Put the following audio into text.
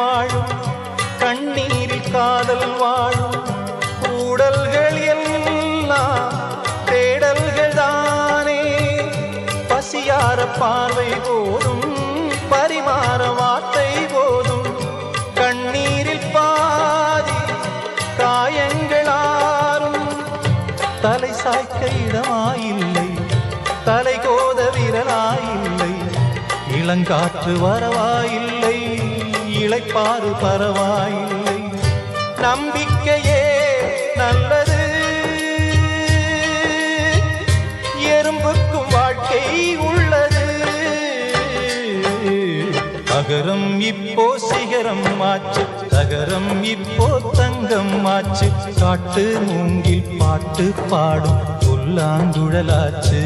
வாழும் கண்ணீரில் காதல் வாழும் ஊடல்கள் எல்லாம் தேடல்கள் தானே பசியார பார்வை போதும் பரிமாற வார்த்தை போதும் கண்ணீரில் பாதி காயங்களாரும் தலை சாய்க்க இடமாயில்லை தலை கோத விரலாயில்லை இளங்காற்று வரவாயில்லை இளைப்பாறு பரவாயில்லை நம்பிக்கையே நல்லது எறும்புக்கும் வாழ்க்கை உள்ளது அகரம் இப்போ சிகரம் ஆச்சு தகரம் இப்போ தங்கம் ஆச்சு காட்டு மூங்கில் பாட்டு பாடும் புல்லாங்குழலாச்சு